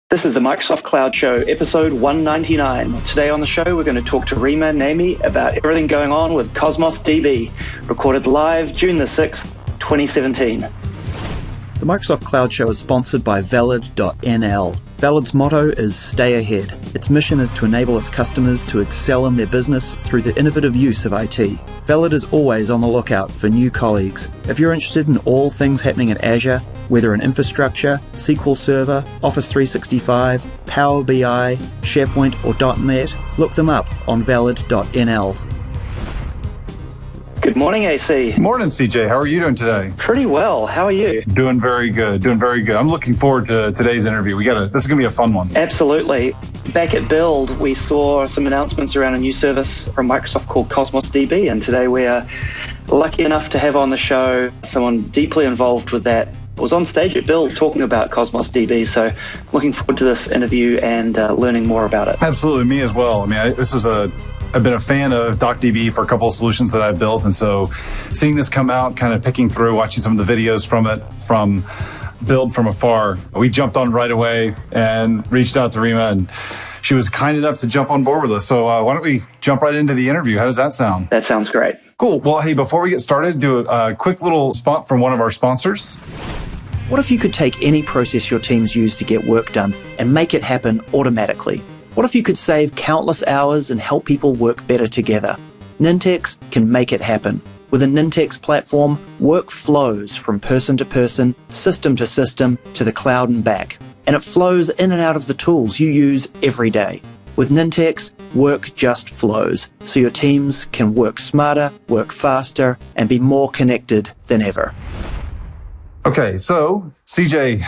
This is the Microsoft Cloud Show, episode 199. Today on the show, we're going to talk to Rimma Nehme about everything going on with CosmosDB, recorded live June the 6th, 2017. The Microsoft Cloud Show is sponsored by Valid.nl. Valid's motto is Stay Ahead. Its mission is to enable its customers to excel in their business through the innovative use of IT. Valid is always on the lookout for new colleagues. If you're interested in all things happening in Azure, whether in infrastructure, SQL Server, Office 365, Power BI, SharePoint or .NET, look them up on Valid.nl. Good morning, AC. Morning, CJ. How are you doing today? Pretty well. How are you? Doing very good. I'm looking forward to today's interview. This is going to be a fun one. Absolutely. Back at Build, we saw some announcements around a new service from Microsoft called CosmosDB, and today we are lucky enough to have on the show someone deeply involved with that. Was on stage at Build talking about CosmosDB, so looking forward to this interview and learning more about it. Absolutely, me as well. I've been a fan of DocDB for a couple of solutions that I've built, and so seeing this come out, kind of picking through, watching some of the videos from Build from afar, we jumped on right away and reached out to Rimma, and she was kind enough to jump on board with us. So why don't we jump right into the interview? How does that sound? That sounds great. Cool. Well, hey, before we get started, do a quick little spot from one of our sponsors. What if you could take any process your teams use to get work done and make it happen automatically? What if you could save countless hours and help people work better together? Nintex can make it happen. With a Nintex platform, work flows from person to person, system to system, to the cloud and back. And it flows in and out of the tools you use every day. With Nintex, work just flows, so your teams can work smarter, work faster, and be more connected than ever. Okay, so CJ,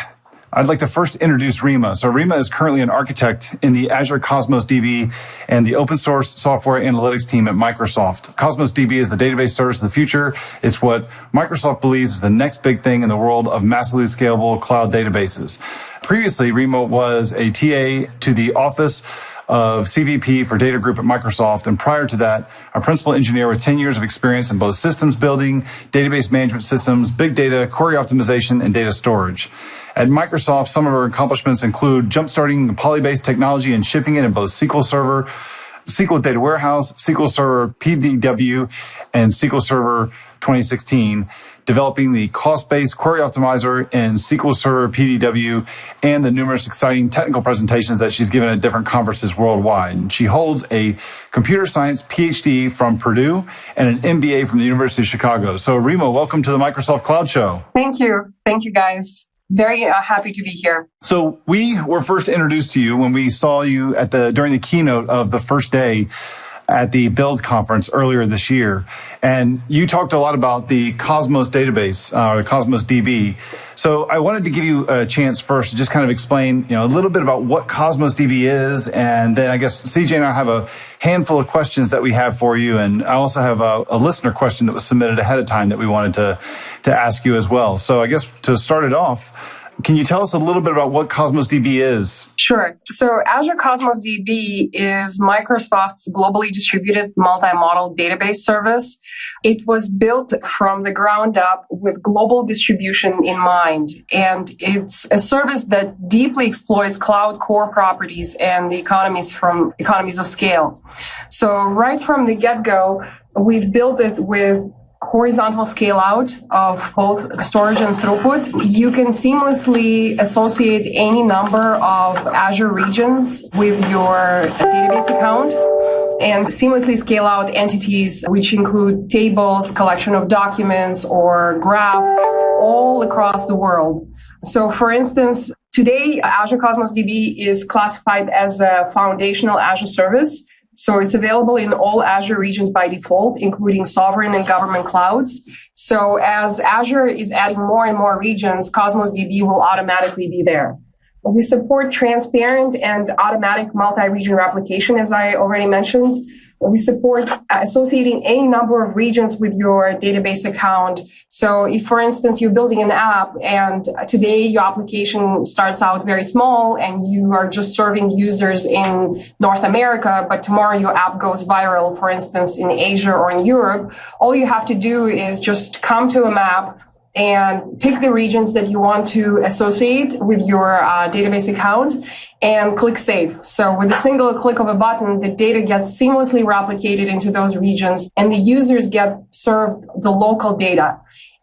I'd like to first introduce Rimma. So Rimma is currently an architect in the Azure CosmosDB and the open source software analytics team at Microsoft. CosmosDB is the database service of the future. It's what Microsoft believes is the next big thing in the world of massively scalable cloud databases. Previously, Rimma was a TA to the Office of CVP for Data Group at Microsoft, and prior to that, a principal engineer with 10 years of experience in both systems building, database management systems, big data, query optimization, and data storage. At Microsoft, some of her accomplishments include jumpstarting Polybase technology and shipping it in both SQL Server, SQL Data Warehouse, SQL Server PDW, and SQL Server 2016, developing the cost-based query optimizer in SQL Server PDW, and the numerous exciting technical presentations that she's given at different conferences worldwide. She holds a computer science PhD from Purdue and an MBA from the University of Chicago. So Rimma, welcome to the Microsoft Cloud Show. Thank you. Thank you, guys. Very happy to be here. So we were first introduced to you when we saw you during the keynote of the first day at the Build conference earlier this year. And you talked a lot about the Cosmos database, the CosmosDB. So I wanted to give you a chance first to just kind of explain, a little bit about what CosmosDB is. And then I guess CJ and I have a handful of questions that we have for you. And I also have a listener question that was submitted ahead of time that we wanted to ask you as well. So I guess to start it off, can you tell us a little bit about what CosmosDB is? Sure. So Azure CosmosDB is Microsoft's globally distributed multi-model database service. It was built from the ground up with global distribution in mind. And it's a service that deeply exploits cloud core properties and the economies of scale. So right from the get-go, we've built it with horizontal scale out of both storage and throughput. You can seamlessly associate any number of Azure regions with your database account and seamlessly scale out entities, which include tables, collection of documents, or graph, all across the world. So for instance, today, Azure CosmosDB is classified as a foundational Azure service. So it's available in all Azure regions by default, including sovereign and government clouds. So as Azure is adding more and more regions, CosmosDB will automatically be there. We support transparent and automatic multi-region replication, as I already mentioned. We support associating any number of regions with your database account. So if, for instance, you're building an app and today your application starts out very small and you are just serving users in North America, but tomorrow your app goes viral, for instance, in Asia or in Europe, all you have to do is just come to a map and pick the regions that you want to associate with your database account and click Save. So with a single click of a button, the data gets seamlessly replicated into those regions and the users get served the local data.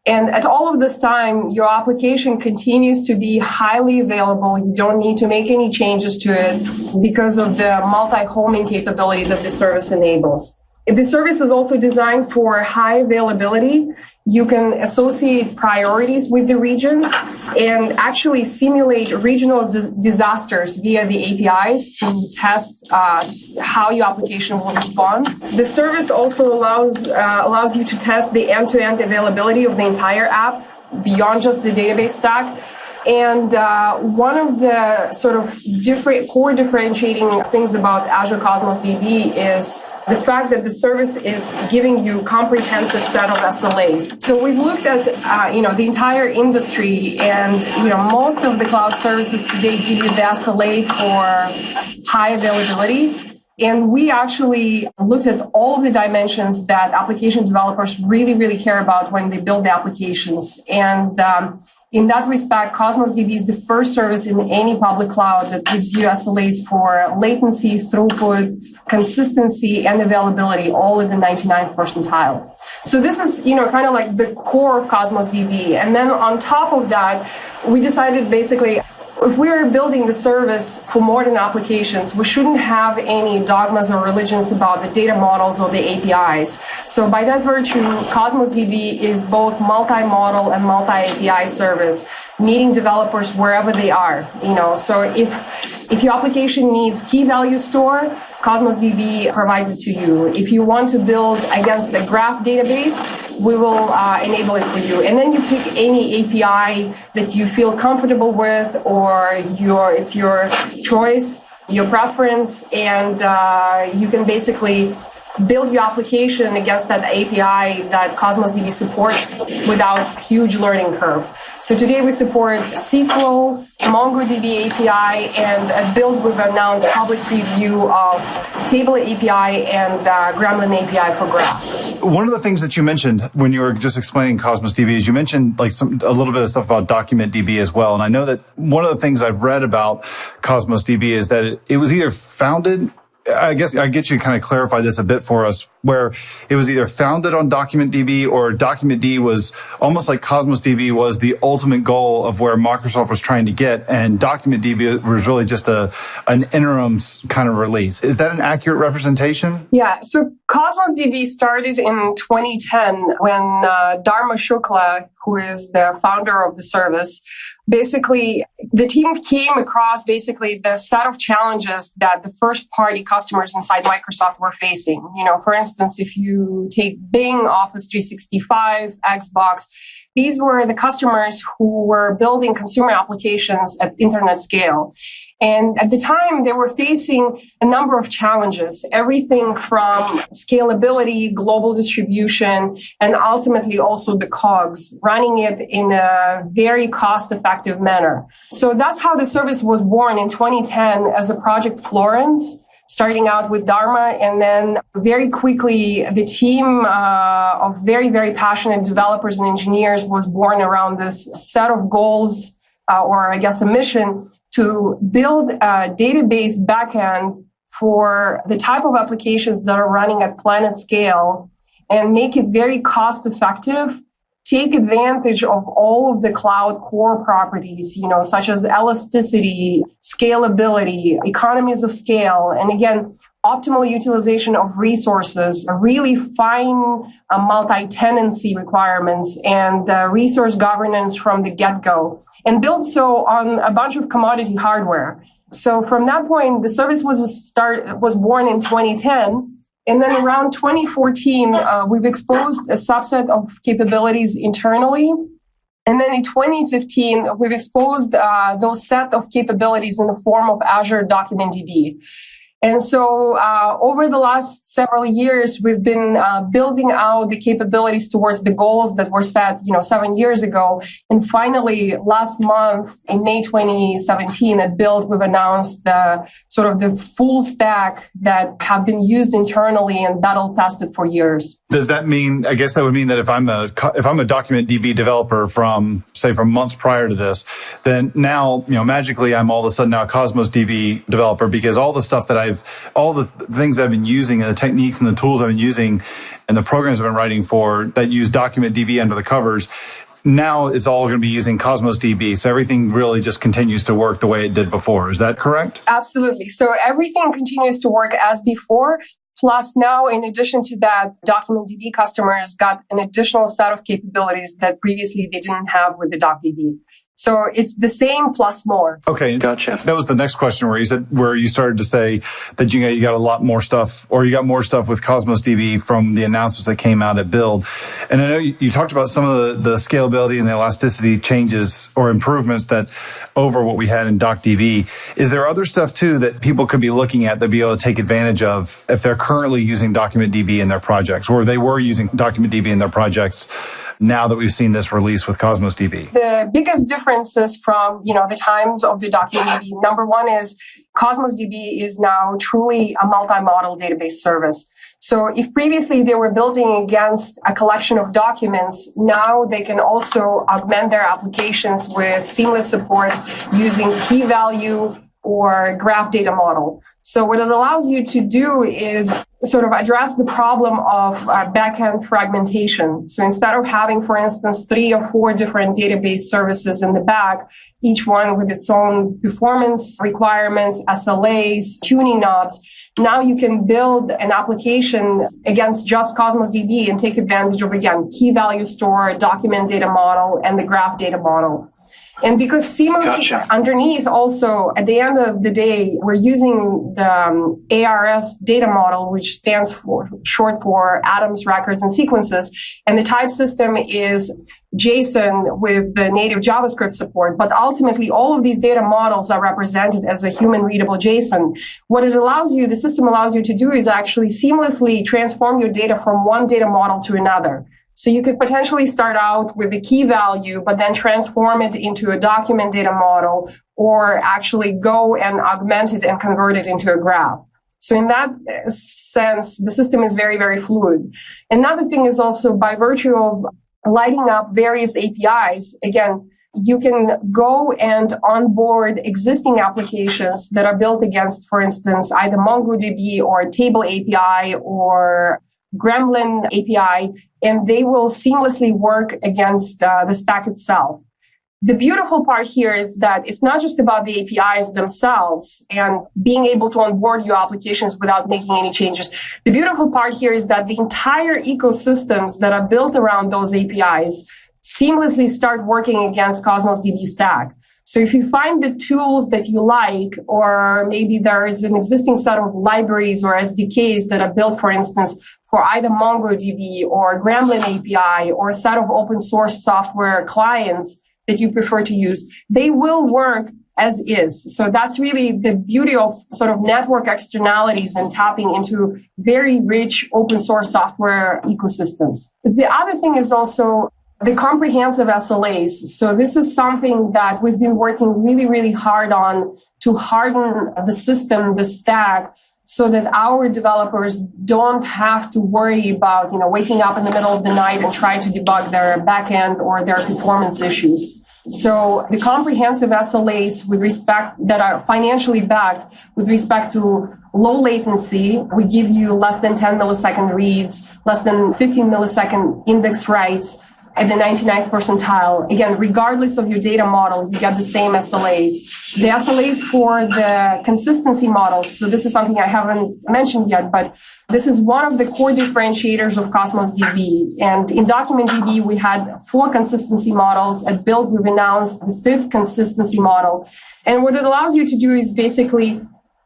And at all of this time, your application continues to be highly available. You don't need to make any changes to it because of the multi-homing capability that the service enables. The service is also designed for high availability. You can associate priorities with the regions and actually simulate regional disasters via the APIs to test how your application will respond. The service also allows you to test the end-to-end availability of the entire app beyond just the database stack. And one of the sort of core differentiating things about Azure CosmosDB is the fact that the service is giving you comprehensive set of SLAs. So we've looked at, the entire industry, and, most of the cloud services today give you the SLA for high availability. And we actually looked at all of the dimensions that application developers really, really care about when they build the applications. And in that respect, CosmosDB is the first service in any public cloud that gives you SLAs for latency, throughput, consistency, and availability, all in the 99th percentile. So this is, kind of like the core of CosmosDB. And then on top of that, we decided basically, if we are building the service for modern applications, we shouldn't have any dogmas or religions about the data models or the APIs. So by that virtue, CosmosDB is both multi-model and multi-API service, meeting developers wherever they are. So if your application needs key value store, CosmosDB provides it to you. If you want to build against a graph database, we will enable it for you. And then you pick any API that you feel comfortable with, or it's your choice, your preference, and you can basically build your application against that API that CosmosDB supports without huge learning curve. So today we support SQL, MongoDB API, and at Build we've announced public preview of Table API and Gremlin API for Graph. One of the things that you mentioned when you were just explaining CosmosDB is you mentioned a little bit of stuff about DocumentDB as well. And I know that one of the things I've read about CosmosDB is that it was either founded, I guess I get you to kind of clarify this a bit for us, where it was either founded on DocumentDB or DocumentDB was almost like CosmosDB was the ultimate goal of where Microsoft was trying to get, and DocumentDB was really just an interim kind of release. Is that an accurate representation? Yeah, so CosmosDB started in 2010 when Dharma Shukla, who is the founder of the service, basically, the team came across basically the set of challenges that the first-party customers inside Microsoft were facing. For instance, if you take Bing, Office 365, Xbox, these were the customers who were building consumer applications at internet scale. And at the time, they were facing a number of challenges, everything from scalability, global distribution, and ultimately also the COGS, running it in a very cost-effective manner. So that's how the service was born in 2010 as a Project Florence, starting out with Dharma, and then very quickly the team of very, very passionate developers and engineers was born around this set of goals, or I guess a mission, to build a database backend for the type of applications that are running at planet scale and make it very cost effective, take advantage of all of the cloud core properties, such as elasticity, scalability, economies of scale, and again, optimal utilization of resources, really fine multi-tenancy requirements, and resource governance from the get-go, and build so on a bunch of commodity hardware. So from that point, the service was born in 2010. And then around 2014, we've exposed a subset of capabilities internally. And then in 2015, we've exposed those set of capabilities in the form of Azure DocumentDB. And so over the last several years, we've been building out the capabilities towards the goals that were set, 7 years ago. And finally, last month, in May 2017, at Build, we've announced the full stack that have been used internally and battle tested for years. Does that mean, I guess that would mean that if I'm a DocumentDB developer from months prior to this, then now, magically I'm all of a sudden now a CosmosDB developer, because all the stuff that all the things I've been using and the techniques and the tools I've been using and the programs I've been writing for that use DocumentDB under the covers, now it's all going to be using CosmosDB. So everything really just continues to work the way it did before. Is that correct? Absolutely. So everything continues to work as before. Plus now, in addition to that, DocumentDB customers got an additional set of capabilities that previously they didn't have with the DocDB. So it's the same plus more. Okay, gotcha. That was the next question where you started to say that you got a lot more stuff, or you got more stuff with CosmosDB from the announcements that came out at Build. And I know you talked about some of the scalability and the elasticity changes or improvements that over what we had in DocDB. Is there other stuff too that people could be looking at that be able to take advantage of if they're currently using DocumentDB in their projects, or they were using DocumentDB in their projects now that we've seen this release with CosmosDB? The biggest differences from, the times of the DocumentDB, number one is CosmosDB is now truly a multi-model database service. So if previously they were building against a collection of documents, now they can also augment their applications with seamless support using key value or graph data model. So what it allows you to do is sort of address the problem of backend fragmentation. So instead of having, for instance, 3 or 4 different database services in the back, each one with its own performance requirements, SLAs, tuning knobs, now you can build an application against just CosmosDB and take advantage of, again, key value store, document data model, and the graph data model. And because seamlessly underneath also, at the end of the day, we're using the ARS data model, which stands for short for atoms, records, and sequences. And the type system is JSON with the native JavaScript support. But ultimately, all of these data models are represented as a human readable JSON. What the system allows you to do is actually seamlessly transform your data from one data model to another. So you could potentially start out with the key value, but then transform it into a document data model, or actually go and augment it and convert it into a graph. So in that sense, the system is very, very fluid. Another thing is also by virtue of lighting up various APIs, again, you can go and onboard existing applications that are built against, for instance, either MongoDB or Table API or Gremlin API, and they will seamlessly work against the stack itself. The beautiful part here is that it's not just about the APIs themselves and being able to onboard your applications without making any changes. The beautiful part here is that the entire ecosystems that are built around those APIs seamlessly start working against CosmosDB stack. So if you find the tools that you like, or maybe there is an existing set of libraries or SDKs that are built, for instance, for either MongoDB or Gremlin API or a set of open source software clients that you prefer to use, they will work as is. So that's really the beauty of sort of network externalities and tapping into very rich open source software ecosystems. The other thing is also the comprehensive SLAs. So this is something that we've been working really, really hard on to harden the system, the stack, so that our developers don't have to worry about, waking up in the middle of the night and try to debug their backend or their performance issues. So the comprehensive SLAs that are financially backed with respect to low latency, we give you less than 10 millisecond reads, less than 15 millisecond index writes at the 99th percentile. Again, regardless of your data model, you get the same SLAs. The SLAs for the consistency models, so this is something I haven't mentioned yet, but this is one of the core differentiators of CosmosDB. And in DocumentDB, we had 4 consistency models. At Build, we've announced the 5th consistency model. And what it allows you to do is basically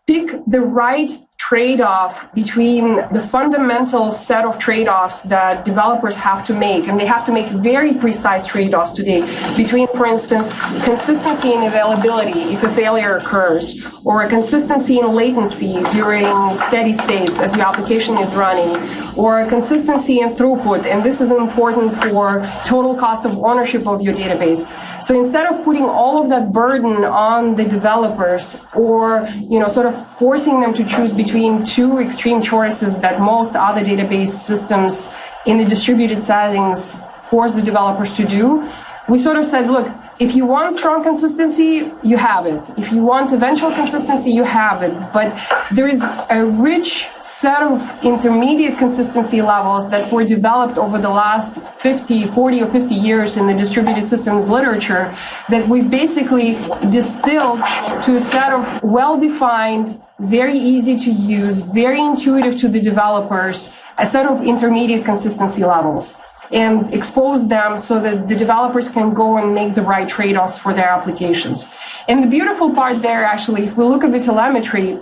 pick the right trade-off between the fundamental set of trade-offs that developers have to make, and they have to make very precise trade-offs today between, for instance, consistency and availability if a failure occurs, or a consistency in latency during steady states as your application is running, or a consistency in throughput, and this is important for total cost of ownership of your database. So instead of putting all of that burden on the developers or, sort of forcing them to choose between two extreme choices that most other database systems in the distributed settings force the developers to do, we sort of said, look, if you want strong consistency, you have it. If you want eventual consistency, you have it. But there is a rich set of intermediate consistency levels that were developed over the last 40 or 50 years in the distributed systems literature that we've basically distilled to a set of well-defined, very easy to use, very intuitive to the developers, a set of intermediate consistency levels, and expose them so that the developers can go and make the right trade-offs for their applications. And the beautiful part there, actually, if we look at the telemetry,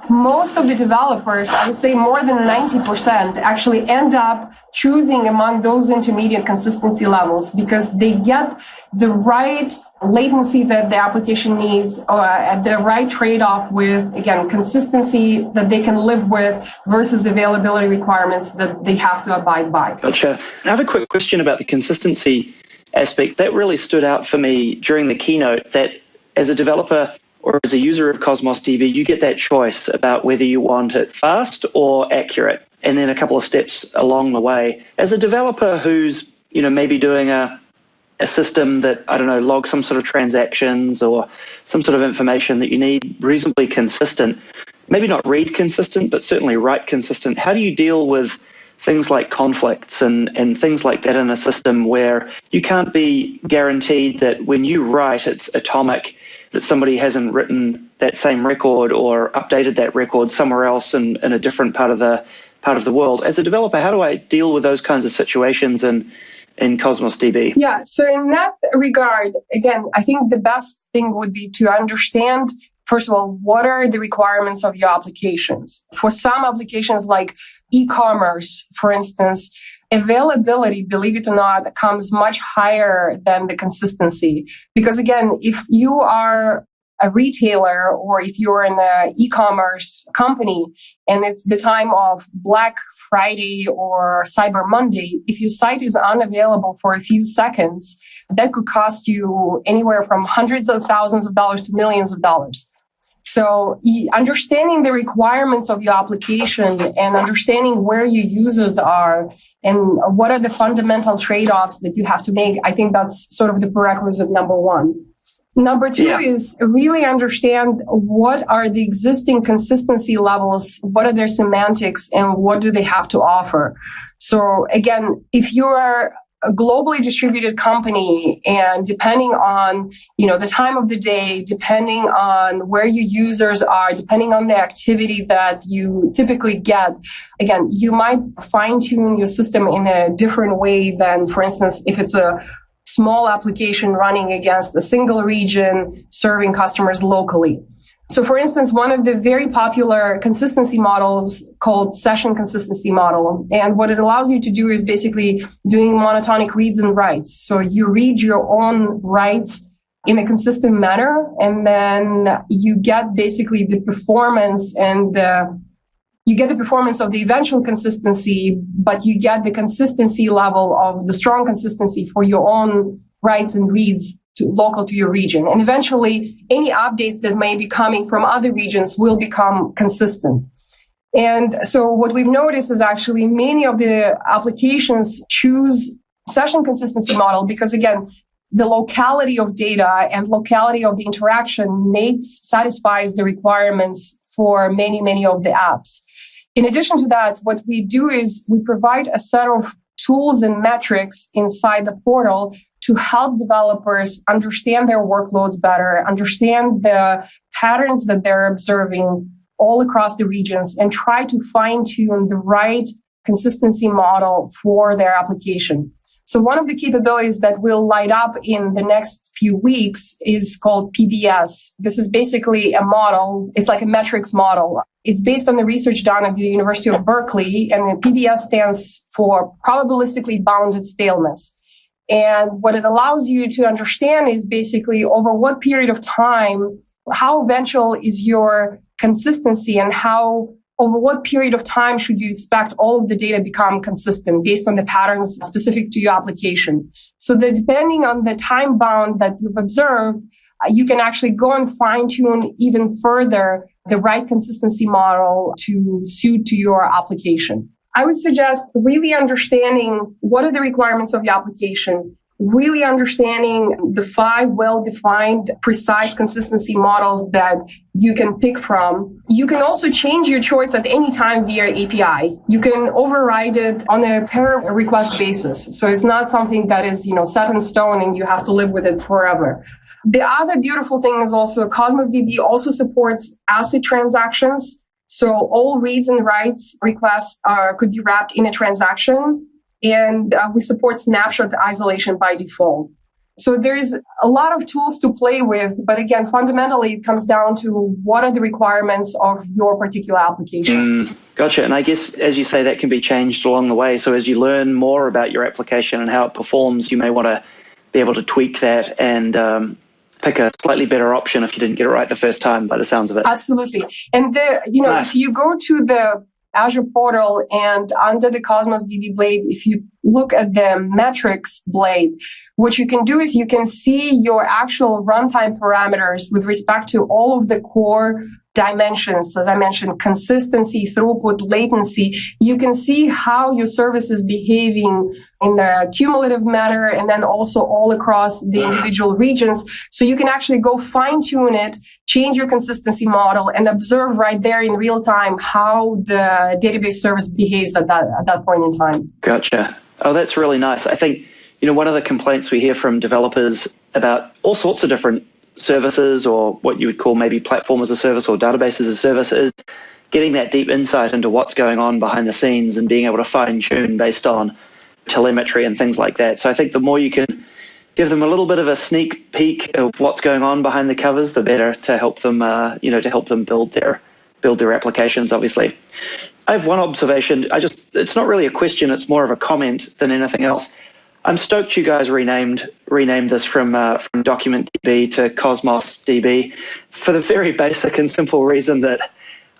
most of the developers, I would say more than 90%, actually end up choosing among those intermediate consistency levels because they get the right latency that the application needs, at the right trade-off with, again, consistency that they can live with versus availability requirements that they have to abide by. Gotcha. I have a quick question about the consistency aspect. That really stood out for me during the keynote, that as a developer or as a user of CosmosDB, you get that choice about whether you want it fast or accurate, and then a couple of steps along the way. As a developer who's, maybe doing a system that, logs some sort of transactions or some sort of information that you need reasonably consistent, maybe not read consistent, but certainly write consistent. How do you deal with things like conflicts and things like that in a system where you can't be guaranteed that when you write it's atomic, that somebody hasn't written that same record or updated that record somewhere else in a different part of the world? As a developer, how do I deal with those kinds of situations in CosmosDB? Yeah, so in that regard, again, I think the best thing would be to understand, first of all, what are the requirements of your applications? For some applications like e-commerce, for instance, availability, believe it or not, comes much higher than the consistency. Because again, if you are a retailer or if you're in an e-commerce company and it's the time of Black Friday or Cyber Monday, if your site is unavailable for a few seconds, that could cost you anywhere from hundreds of thousands of dollars to millions of dollars. So understanding the requirements of your application and understanding where your users are and what are the fundamental trade-offs that you have to make, I think that's sort of the prerequisite number one. Number two is really understand what are the existing consistency levels, what are their semantics, and what do they have to offer. So again, if you are a globally distributed company and depending on, the time of the day, depending on where your users are, depending on the activity that you typically get, again, you might fine-tune your system in a different way than, for instance, if it's a small application running against a single region serving customers locally. So for instance, one of the very popular consistency models called session consistency model. And what it allows you to do is basically doing monotonic reads and writes. So you read your own writes in a consistent manner, and then you get basically the performance and you get the performance of the eventual consistency, but you get the consistency level of the strong consistency for your own writes and reads local to your region. And eventually, any updates that may be coming from other regions will become consistent. And so what we've noticed is actually many of the applications choose session consistency model because, again, the locality of data and locality of the interaction satisfies the requirements for many of the apps. In addition to that, what we do is we provide a set of tools and metrics inside the portal to help developers understand their workloads better, understand the patterns that they're observing all across the regions, and try to fine-tune the right consistency model for their application. So one of the capabilities that will light up in the next few weeks is called PBS. This is basically a model. It's like a metrics model. It's based on the research done at the University of Berkeley, and the PBS stands for probabilistically bounded staleness. And what it allows you to understand is basically over what period of time, how eventual is your consistency, and how over what period of time should you expect all of the data become consistent based on the patterns specific to your application. So that depending on the time bound that you've observed, you can actually go and fine tune even further the right consistency model to suit to your application. I would suggest really understanding what are the requirements of your application, really understanding the 5 well-defined, precise consistency models that you can pick from. You can also change your choice at any time via API. You can override it on a per request basis. So it's not something that is, set in stone and you have to live with it forever. The other beautiful thing is also CosmosDB also supports ACID transactions. So all reads and writes requests could be wrapped in a transaction. And we support snapshot isolation by default. So there's a lot of tools to play with. But again, fundamentally, it comes down to what are the requirements of your particular application. Gotcha. And I guess, as you say, that can be changed along the way. So as you learn more about your application and how it performs, you may want to be able to tweak that and pick a slightly better option if you didn't get it right the first time, by the sounds of it. Absolutely. And nice. If you go to the Azure portal and under the CosmosDB blade, if you look at the metrics blade, what you can do is you can see your actual runtime parameters with respect to all of the core dimensions. As I mentioned, consistency, throughput, latency. You can see how your service is behaving in a cumulative manner and then also all across the individual regions. So you can actually go fine tune it, change your consistency model, and observe right there in real time how the database service behaves at that point in time. Gotcha. Oh, that's really nice. I think, one of the complaints we hear from developers about all sorts of different services, or what you would call maybe platform as a service or database as a service, is getting that deep insight into what's going on behind the scenes and being able to fine tune based on telemetry and things like that. So I think the more you can give them a little bit of a sneak peek of what's going on behind the covers, the better to help them, to help them build their applications, obviously. I have one observation. It's not really a question, it's more of a comment than anything else. I'm stoked you guys renamed this from DocumentDB to CosmosDB for the very basic and simple reason that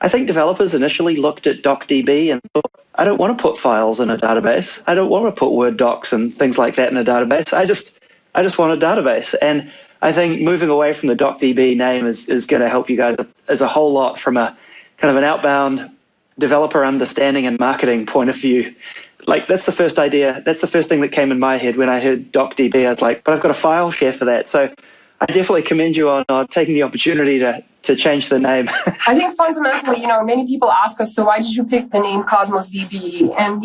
I think developers initially looked at DocDB and thought, I don't want to put files in a database. I don't want to put Word docs and things like that in a database. I just want a database. And I think moving away from the DocDB name is going to help you guys as a whole lot from a kind of an outbound developer understanding and marketing point of view. Like, that's the first idea. That's the first thing that came in my head when I heard DocDB. I was like, but I've got a file share for that. So I definitely commend you on taking the opportunity to change the name. I think fundamentally, many people ask us, so why did you pick the name CosmosDB? And,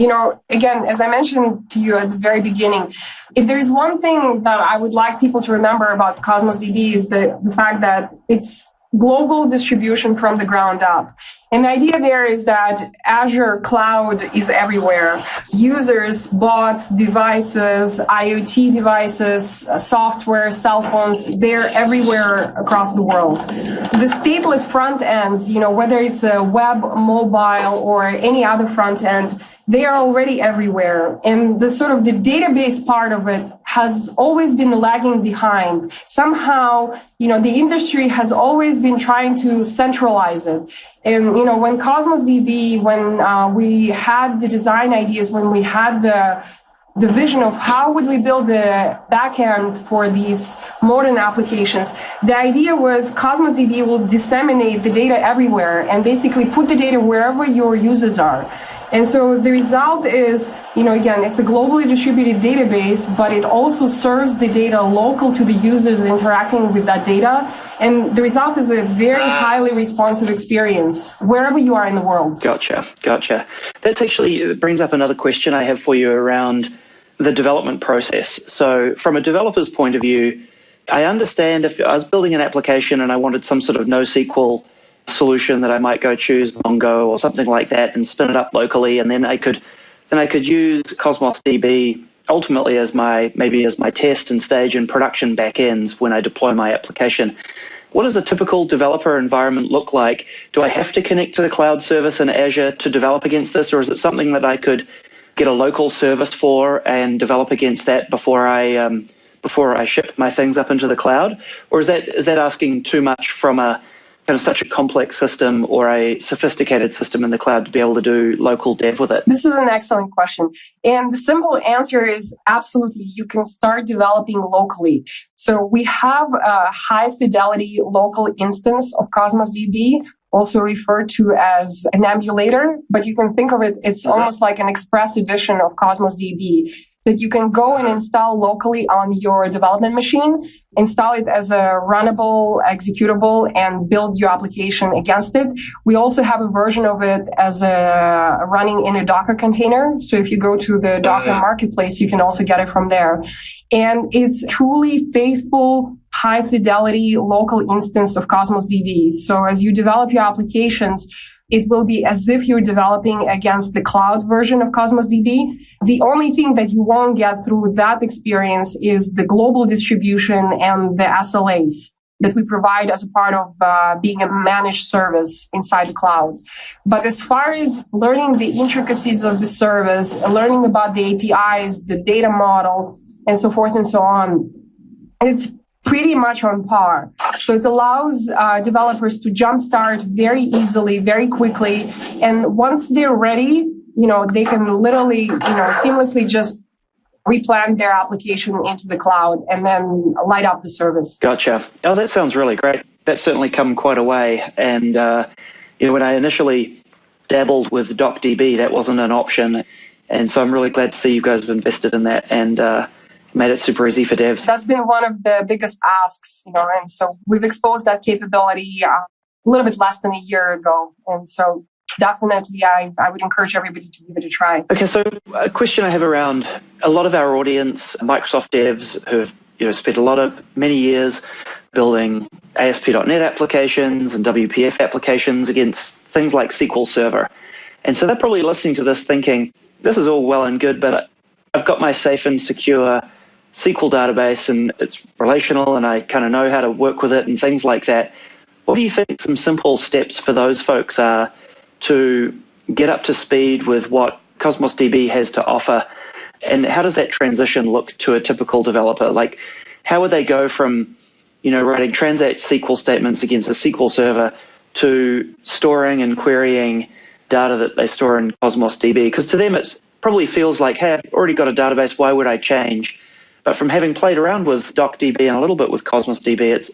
again, as I mentioned to you at the very beginning, if there is one thing that I would like people to remember about CosmosDB is the fact that it's global distribution from the ground up. And the idea there is that Azure cloud is everywhere. Users, bots, devices, IoT devices, software, cell phones, they're everywhere across the world. The stateless front ends, whether it's a web, mobile, or any other front end, they are already everywhere. And the sort of the database part of it has always been lagging behind. Somehow, the industry has always been trying to centralize it. And, when CosmosDB, when we had the design ideas, when we had the vision of how would we build the backend for these modern applications, the idea was CosmosDB will disseminate the data everywhere and basically put the data wherever your users are. And so the result is, again, it's a globally distributed database, but it also serves the data local to the users interacting with that data. And the result is a very highly responsive experience wherever you are in the world. Gotcha. That's actually brings up another question I have for you around the development process. So from a developer's point of view, I understand if I was building an application and I wanted some sort of NoSQL solution that I might go choose Mongo or something like that and spin it up locally, and then I could use CosmosDB ultimately as my test and stage and production backends when I deploy my application. What does a typical developer environment look like? Do I have to connect to the cloud service in Azure to develop against this, or is it something that I could get a local service for and develop against that before I ship my things up into the cloud? Or is that asking too much from a kind of such a complex system or a sophisticated system in the cloud to be able to do local dev with it? This is an excellent question. And the simple answer is absolutely, you can start developing locally. So we have a high fidelity local instance of CosmosDB, also referred to as an emulator, but you can think of it, it's almost like an express edition of CosmosDB that you can go and install locally on your development machine, install it as a runnable, executable, and build your application against it. We also have a version of it as a running in a Docker container. So if you go to the Docker marketplace, you can also get it from there. And it's truly faithful, high fidelity local instance of CosmosDB. So as you develop your applications, it will be as if you're developing against the cloud version of CosmosDB. The only thing that you won't get through that experience is the global distribution and the SLAs that we provide as a part of being a managed service inside the cloud. But as far as learning the intricacies of the service, learning about the APIs, the data model, and so forth and so on, it's pretty much on par. So it allows developers to jumpstart very easily, very quickly. And once they're ready, they can literally, seamlessly just replan their application into the cloud and then light up the service. Gotcha. Oh, that sounds really great. That's certainly come quite a way. And, when I initially dabbled with DocDB, that wasn't an option. And so I'm really glad to see you guys have invested in that and made it super easy for devs. That's been one of the biggest asks, and so we've exposed that capability a little bit less than a year ago. And so definitely I would encourage everybody to give it a try. Okay, so a question I have around a lot of our audience, Microsoft devs who have spent many years building ASP.NET applications and WPF applications against things like SQL Server. And so they're probably listening to this thinking, this is all well and good, but I've got my safe and secure SQL database and it's relational and I kind of know how to work with it and things like that. What do you think some simple steps for those folks are to get up to speed with what CosmosDB has to offer? And how does that transition look to a typical developer? Like, how would they go from, writing transact SQL statements against a SQL server to storing and querying data that they store in CosmosDB? Because to them, it probably feels like, hey, I've already got a database, why would I change? But from having played around with DocDB and a little bit with CosmosDB, it's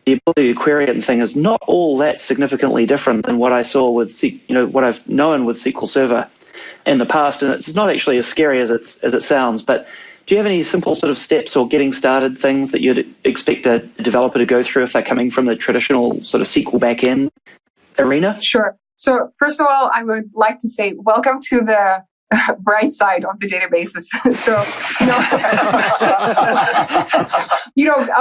the ability to query it and thing is not all that significantly different than what I saw with, what I've known with SQL Server in the past. And it's not actually as scary as it sounds. But do you have any simple sort of steps or getting started things that you'd expect a developer to go through if they're coming from the traditional sort of SQL backend arena? Sure. So first of all, I would like to say welcome to the bright side of the databases. So,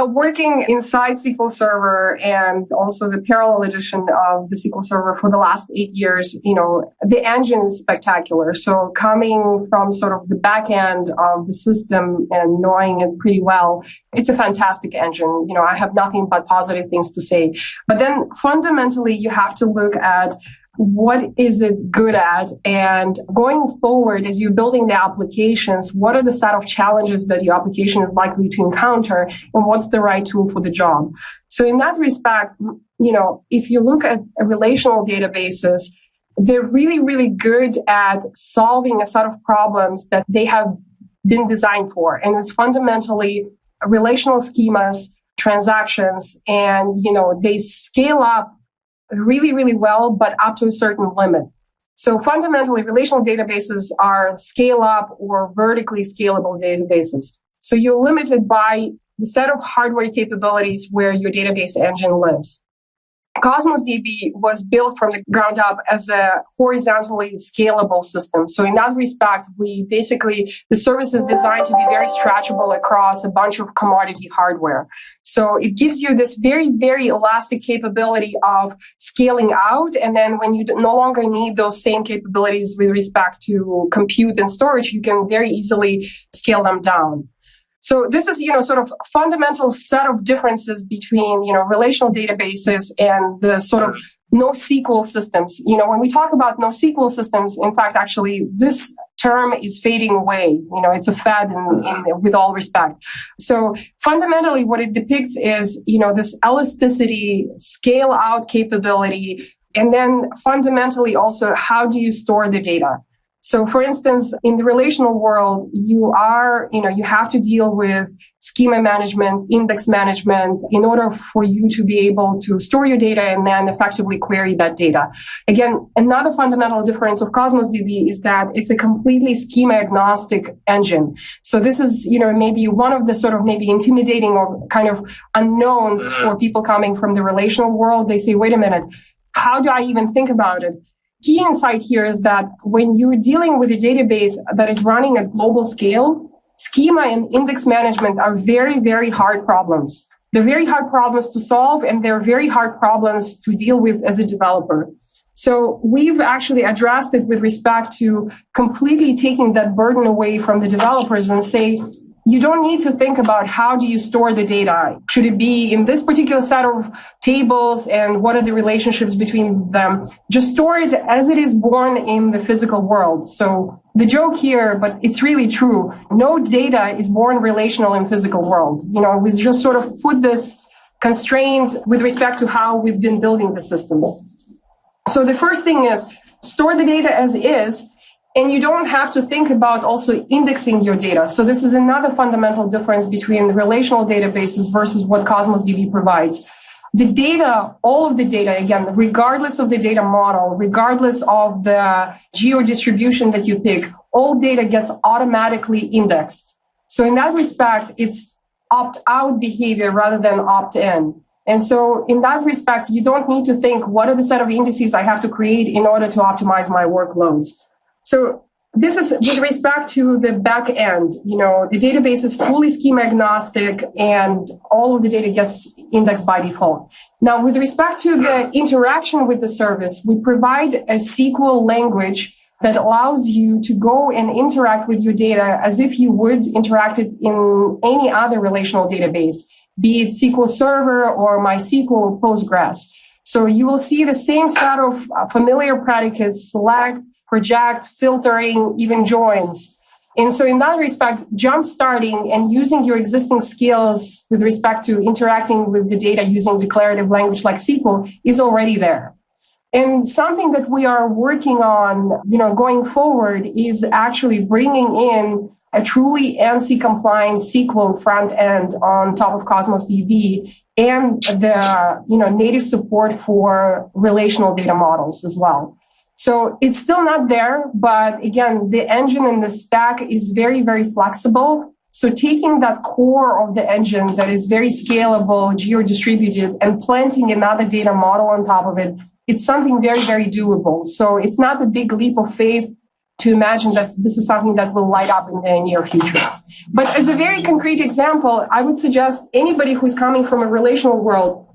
working inside SQL Server and also the parallel edition of the SQL Server for the last 8 years, the engine is spectacular. So coming from sort of the back end of the system and knowing it pretty well, it's a fantastic engine. I have nothing but positive things to say. But then fundamentally, you have to look at what is it good at? And going forward, as you're building the applications, what are the set of challenges that your application is likely to encounter? And what's the right tool for the job? So in that respect, if you look at relational databases, they're really, really good at solving a set of problems that they have been designed for. And it's fundamentally relational schemas, transactions, and, they scale up really, really well, but up to a certain limit. So fundamentally, relational databases are scale-up or vertically scalable databases. So you're limited by the set of hardware capabilities where your database engine lives. CosmosDB was built from the ground up as a horizontally scalable system. So in that respect, the service is designed to be very stretchable across a bunch of commodity hardware. So it gives you this very, very elastic capability of scaling out. And then when you no longer need those same capabilities with respect to compute and storage, you can very easily scale them down. So this is, sort of fundamental set of differences between, relational databases and the sort of NoSQL systems. When we talk about NoSQL systems, in fact, actually, this term is fading away. It's a fad with all respect. So fundamentally, what it depicts is, this elasticity, scale out capability, and then fundamentally also, how do you store the data? So for instance, in the relational world, you have to deal with schema management, index management in order for you to be able to store your data and then effectively query that data. Again, another fundamental difference of CosmosDB is that it's a completely schema agnostic engine. So this is, maybe one of the sort of maybe intimidating or kind of unknowns for people coming from the relational world. They say, wait a minute, how do I even think about it? Key insight here is that when you're dealing with a database that is running at global scale, schema and index management are very, very hard problems. They're very hard problems to solve, and they're very hard problems to deal with as a developer. So we've actually addressed it with respect to completely taking that burden away from the developers and say, you don't need to think about how do you store the data. Should it be in this particular set of tables and what are the relationships between them? Just store it as it is born in the physical world. So the joke here, but it's really true, no data is born relational in physical world. We just sort of put this constraint with respect to how we've been building the systems. So the first thing is store the data as is. And you don't have to think about also indexing your data. So this is another fundamental difference between relational databases versus what CosmosDB provides. The data, all of the data, again, regardless of the data model, regardless of the geo distribution that you pick, all data gets automatically indexed. So in that respect, it's opt-out behavior rather than opt-in. And so in that respect, you don't need to think, what are the set of indices I have to create in order to optimize my workloads? So this is with respect to the back end. The database is fully schema agnostic and all of the data gets indexed by default. Now, with respect to the interaction with the service, we provide a SQL language that allows you to go and interact with your data as if you would interact it in any other relational database, be it SQL Server or MySQL or Postgres. So you will see the same set of familiar predicates: select, project, filtering, even joins. And so in that respect, jump starting and using your existing skills with respect to interacting with the data using declarative language like SQL is already there. And something that we are working on, going forward is actually bringing in a truly ANSI compliant SQL front end on top of CosmosDB and the, native support for relational data models as well. So it's still not there, but again, the engine and the stack is very, very flexible. So taking that core of the engine that is very scalable, geo-distributed, and planting another data model on top of it, it's something very, very doable. So it's not a big leap of faith to imagine that this is something that will light up in the near future. But as a very concrete example, I would suggest anybody who's coming from a relational world,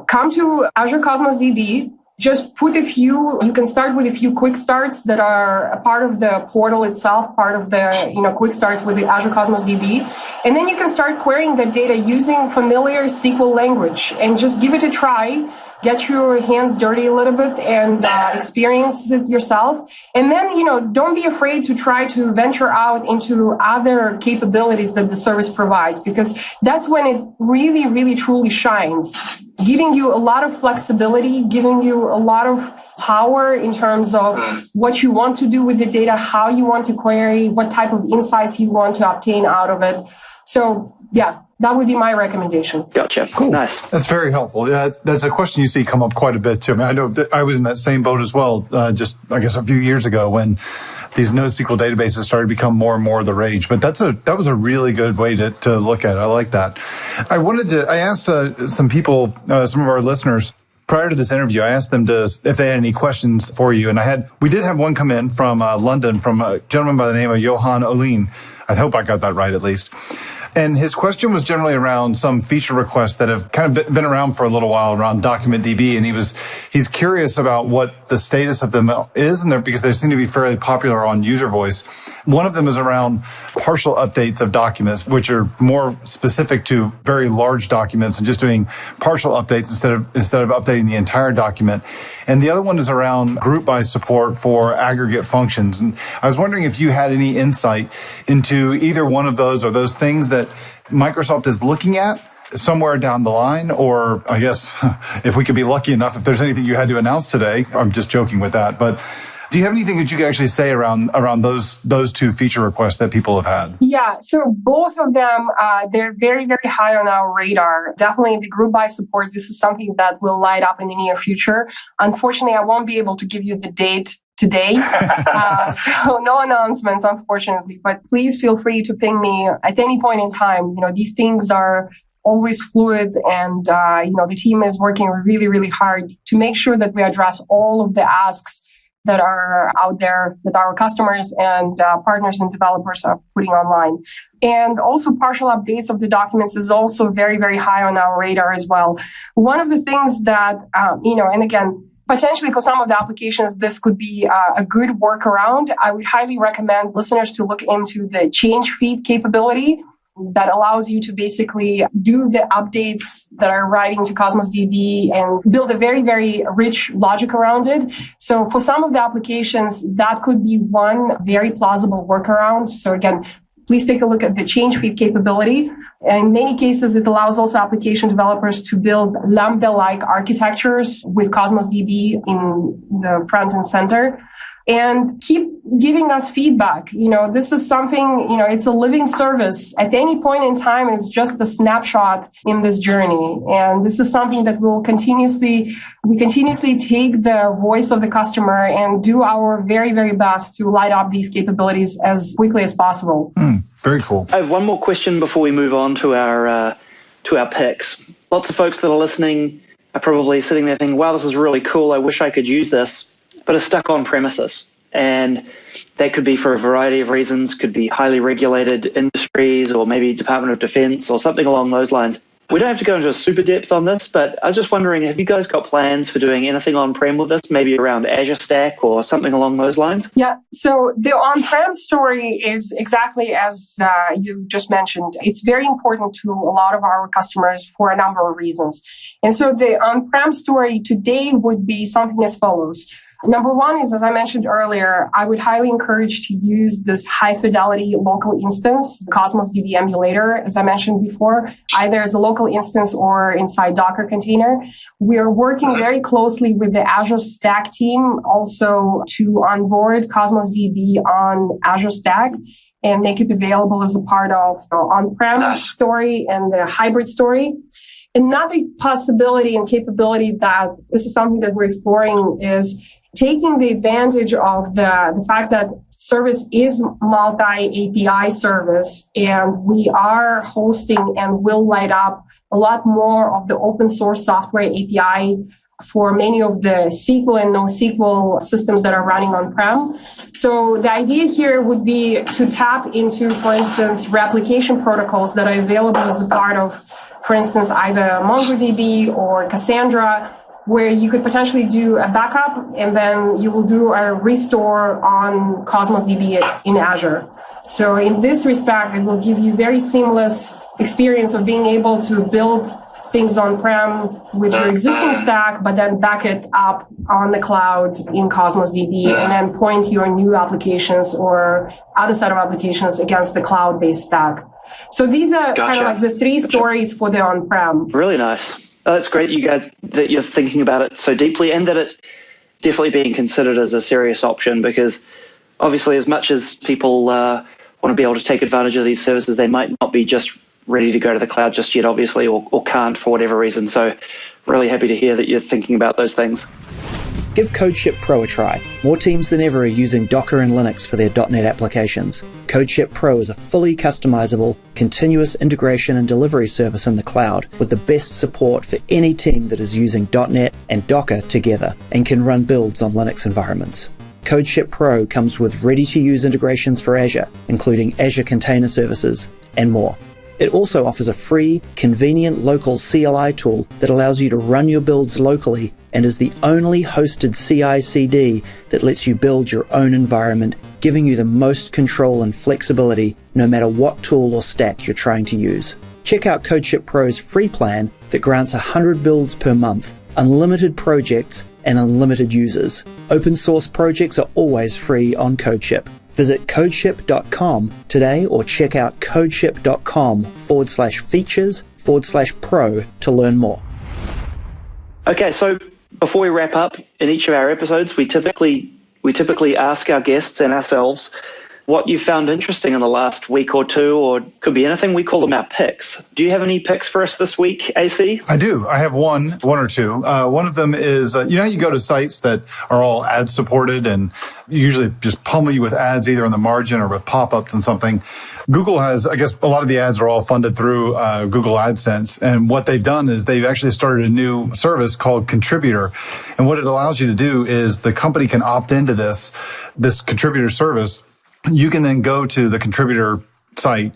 come to Azure CosmosDB. Just you can start with a few quick starts that are a part of the portal itself, part of the, quick starts with the Azure CosmosDB. And then you can start querying that data using familiar SQL language and just give it a try. Get your hands dirty a little bit and experience it yourself. And then, don't be afraid to try to venture out into other capabilities that the service provides, because that's when it really, really, truly shines, giving you a lot of flexibility, giving you a lot of power in terms of what you want to do with the data, how you want to query, what type of insights you want to obtain out of it. So, yeah. That would be my recommendation. Gotcha. Cool. Nice. That's very helpful. Yeah, that's a question you see come up quite a bit too. I know that I was in that same boat as well, just I guess a few years ago when these NoSQL databases started to become more and more the rage. But that was a really good way to look at it. I like that. I asked some people, some of our listeners, prior to this interview, I asked them if they had any questions for you. And we did have one come in from London from a gentleman by the name of Johan Olin. I hope I got that right, at least. And his question was generally around some feature requests that have kind of been around for a little while around DocumentDB. And he's curious about what the status of them is, because they seem to be fairly popular on user voice. One of them is around partial updates of documents, which are more specific to very large documents and just doing partial updates instead of updating the entire document. And the other one is around group by support for aggregate functions. And I was wondering if you had any insight into either one of those or those things that Microsoft is looking at somewhere down the line, or I guess if we could be lucky enough, if there's anything you had to announce today. I'm just joking with that, but do you have anything that you could actually say around those two feature requests that people have had? Yeah, so both of them, they're very, very high on our radar. Definitely the group by support, this is something that will light up in the near future. Unfortunately, I won't be able to give you the date today. So no announcements, unfortunately, but please feel free to ping me at any point in time. These things are always fluid, and the team is working really, really hard to make sure that we address all of the asks that are out there that our customers and partners and developers are putting online. And also partial updates of the documents is also very, very high on our radar as well. One of the things that, and again, potentially for some of the applications, this could be a good workaround. I would highly recommend listeners to look into the change feed capability that allows you to basically do the updates that are arriving to CosmosDB and build a very, very rich logic around it. So for some of the applications, that could be one very plausible workaround. So again, please take a look at the change feed capability. In many cases, it allows also application developers to build Lambda-like architectures with CosmosDB in the front and center. And keep giving us feedback. This is something, it's a living service. At any point in time, it's just a snapshot in this journey. And this is something that we continuously take the voice of the customer and do our very, very best to light up these capabilities as quickly as possible. Very cool. I have one more question before we move on to our picks. Lots of folks that are listening are probably sitting there thinking, wow, this is really cool. I wish I could use this, but are stuck on premises. And that could be for a variety of reasons, could be highly regulated industries or maybe Department of Defense or something along those lines. We don't have to go into a super depth on this, but I was just wondering, have you guys got plans for doing anything on-prem with this, maybe around Azure Stack or something along those lines? Yeah, so the on-prem story is exactly as you just mentioned. It's very important to a lot of our customers for a number of reasons. And so the on-prem story today would be something as follows. Number one is, as I mentioned earlier, I would highly encourage to use this high-fidelity local instance, the CosmosDB emulator, as I mentioned before, either as a local instance or inside Docker container. We are working very closely with the Azure Stack team also to onboard CosmosDB on Azure Stack and make it available as a part of on-prem story and the hybrid story. Another possibility and capability that this is something that we're exploring is taking the advantage of the fact that service is multi-API service, and we are hosting and will light up a lot more of the open source software API for many of the SQL and NoSQL systems that are running on-prem. So the idea here would be to tap into, for instance, replication protocols that are available as a part of, for instance, either MongoDB or Cassandra, where you could potentially do a backup and then you will do a restore on CosmosDB in Azure. So in this respect, it will give you very seamless experience of being able to build things on-prem with your existing stack, but then back it up on the cloud in CosmosDB and then point your new applications or other set of applications against the cloud-based stack. So these are kind of like the three stories for the on-prem. Really nice. That's great, you guys, that you're thinking about it so deeply and that it's definitely being considered as a serious option, because obviously as much as people want to be able to take advantage of these services, they might not be just ready to go to the cloud just yet, obviously, or can't for whatever reason. So really happy to hear that you're thinking about those things. Give CodeShip Pro a try. More teams than ever are using Docker and Linux for their .NET applications. CodeShip Pro is a fully customizable, continuous integration and delivery service in the cloud with the best support for any team that is using .NET and Docker together and can run builds on Linux environments. CodeShip Pro comes with ready-to-use integrations for Azure, including Azure Container Services, and more. It also offers a free, convenient local CLI tool that allows you to run your builds locally and is the only hosted CI/CD that lets you build your own environment, giving you the most control and flexibility no matter what tool or stack you're trying to use. Check out CodeShip Pro's free plan that grants 100 builds per month, unlimited projects, and unlimited users. Open source projects are always free on CodeShip. Visit codeship.com today or check out codeship.com/features/pro to learn more. Okay, so before we wrap up, in each of our episodes, we typically ask our guests and ourselves what you found interesting in the last week or two, or could be anything. We call them our picks. Do you have any picks for us this week, AC? I do. I have one or two. One of them is, you go to sites that are all ad supported and usually just pummel you with ads either on the margin or with pop-ups and something. Google has, I guess a lot of the ads are all funded through Google AdSense. And what they've done is they've actually started a new service called Contributor. And what it allows you to do is the company can opt into this Contributor service. You can then go to the Contributor site,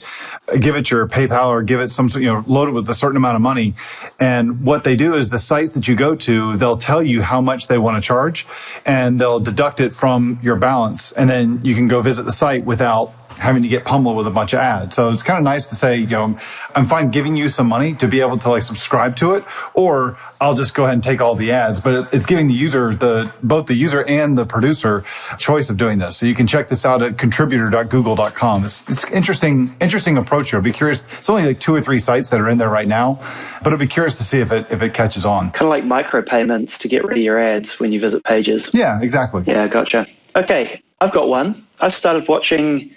give it your PayPal or give it some, load it with a certain amount of money. And what they do is the sites that you go to, they'll tell you how much they want to charge and they'll deduct it from your balance. And then you can go visit the site without having to get pummeled with a bunch of ads. So it's kind of nice to say, I'm fine giving you some money to be able to subscribe to it, or I'll just go ahead and take all the ads. But it's giving the user, both the user and the producer, choice of doing this. So you can check this out at contributor.google.com. It's interesting approach here. I'll be curious. It's only 2 or 3 sites that are in there right now, but I'll be curious to see if it catches on. Kind of like micropayments to get rid of your ads when you visit pages. Yeah, exactly. Yeah, gotcha. Okay, I've got one. I've started watching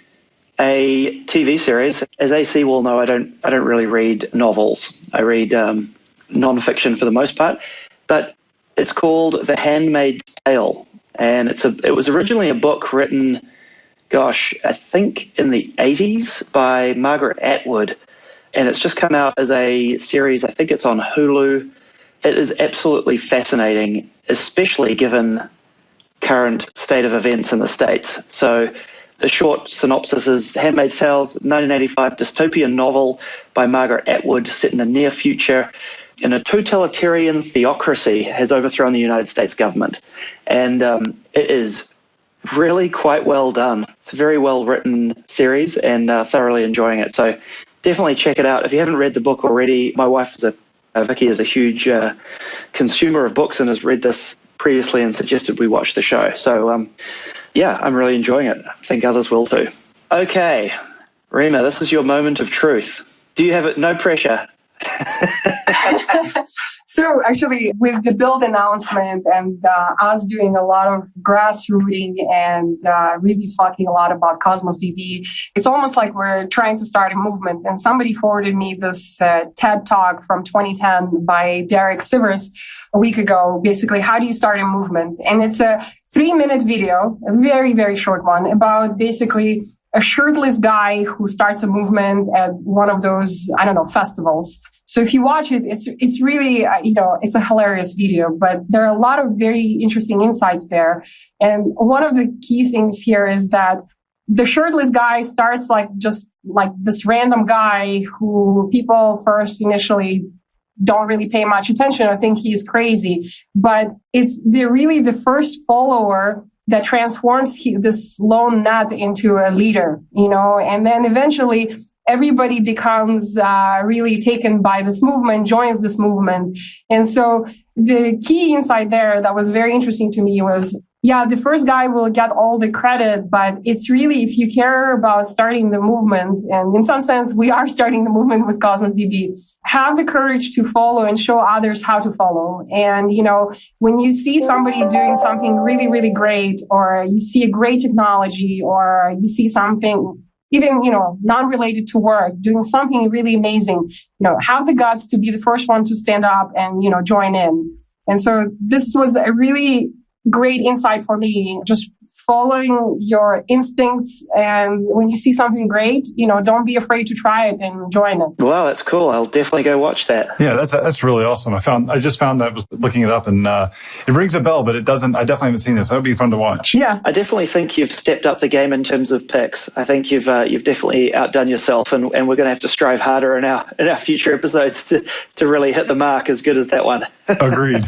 a TV series. As AC will know, I don't really read novels. I read nonfiction for the most part, but it's called The Handmaid's Tale, and it was originally a book written, I think in the 80s by Margaret Atwood, and it's just come out as a series. I think it's on Hulu. It is absolutely fascinating, especially given current state of events in the States. So the short synopsis is Handmaid's Tale, 1985 dystopian novel by Margaret Atwood set in the near future, and a totalitarian theocracy has overthrown the United States government. And it is really quite well done. It's a very well-written series and thoroughly enjoying it. So definitely check it out. If you haven't read the book already, my wife Vicky is a huge consumer of books and has read this previously and suggested we watch the show. So yeah, I'm really enjoying it. I think others will too. Okay, Rimma, this is your moment of truth. Do you have it? No pressure. So actually, with the build announcement and us doing a lot of grassrooting and really talking a lot about CosmosDB, it's almost like we're trying to start a movement. And somebody forwarded me this TED Talk from 2010 by Derek Sivers a week ago. Basically, how do you start a movement? And it's a 3-minute video, a very, very short one, about basically a shirtless guy who starts a movement at one of those, festivals. So if you watch it, it's really, it's a hilarious video, but there are a lot of very interesting insights there. And one of the key things here is that the shirtless guy starts just like this random guy who people first initially don't really pay much attention or think he's crazy, but it's really the first follower that transforms this lone nut into a leader, and then eventually everybody becomes really taken by this movement, joins this movement. And so the key insight there that was very interesting to me was, the first guy will get all the credit, but it's really, if you care about starting the movement, and in some sense, we are starting the movement with CosmosDB, have the courage to follow and show others how to follow. And, when you see somebody doing something really, really great, or you see a great technology, or you see something even, non-related to work, doing something really amazing, have the guts to be the first one to stand up and, join in. And so this was a really great insight for me, just following your instincts. And when you see something great, don't be afraid to try it and join it. Wow, that's cool. I'll definitely go watch that. Yeah, that's really awesome. I just found that, was looking it up, and it rings a bell, but it doesn't. I definitely haven't seen this. That would be fun to watch. Yeah, I definitely think you've stepped up the game in terms of picks. I think you've definitely outdone yourself, and we're going to have to strive harder in our future episodes to really hit the mark as good as that one. Agreed.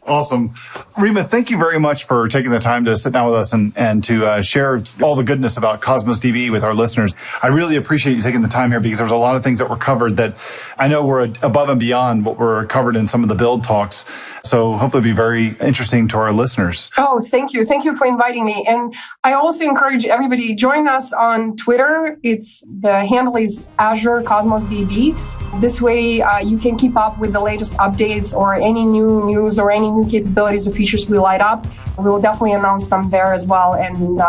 Awesome. Rimma, thank you very much for taking the time to sit down with us and to share all the goodness about CosmosDB with our listeners. I really appreciate you taking the time here, because there was a lot of things that were covered that I know were above and beyond what were covered in some of the build talks. So hopefully it'll be very interesting to our listeners. Oh, thank you. Thank you for inviting me. And I also encourage everybody, join us on Twitter. The handle is Azure CosmosDB. This way you can keep up with the latest updates or any new news or any new capabilities or features we light up. We will definitely announce them there as well. And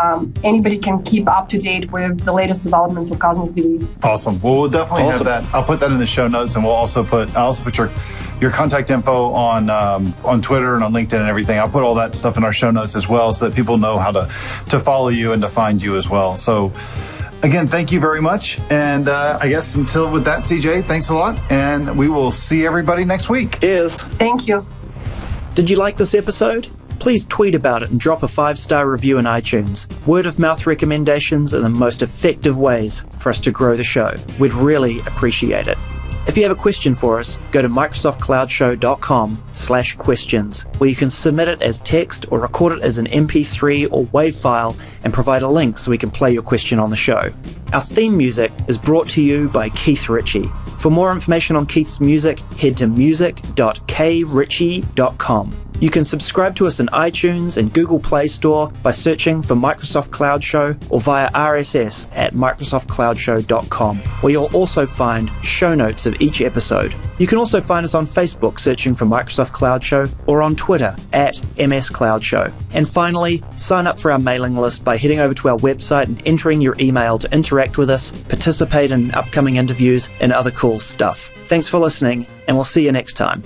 anybody can keep up to date with the latest developments of CosmosDB. Awesome. Well, we'll definitely have that. I'll put that in the show notes, and I'll also put your contact info on Twitter and on LinkedIn and everything. I'll put all that stuff in our show notes as well, so that people know how to follow you and to find you as well. So again, thank you very much. And I guess until with that, CJ, thanks a lot. And we will see everybody next week. Cheers. Thank you. Did you like this episode? Please tweet about it and drop a 5-star review in iTunes. Word of mouth recommendations are the most effective ways for us to grow the show. We'd really appreciate it. If you have a question for us, go to microsoftcloudshow.com/questions, where you can submit it as text or record it as an MP3 or WAV file and provide a link so we can play your question on the show. Our theme music is brought to you by Keith Ritchie. For more information on Keith's music, head to music.kritchie.com. You can subscribe to us in iTunes and Google Play Store by searching for Microsoft Cloud Show, or via RSS at microsoftcloudshow.com, where you'll also find show notes of each episode. You can also find us on Facebook searching for Microsoft Cloud Show, or on Twitter at MS Cloud Show. And finally, sign up for our mailing list by heading over to our website and entering your email to interact with us, participate in upcoming interviews, and other cool stuff. Thanks for listening, and we'll see you next time.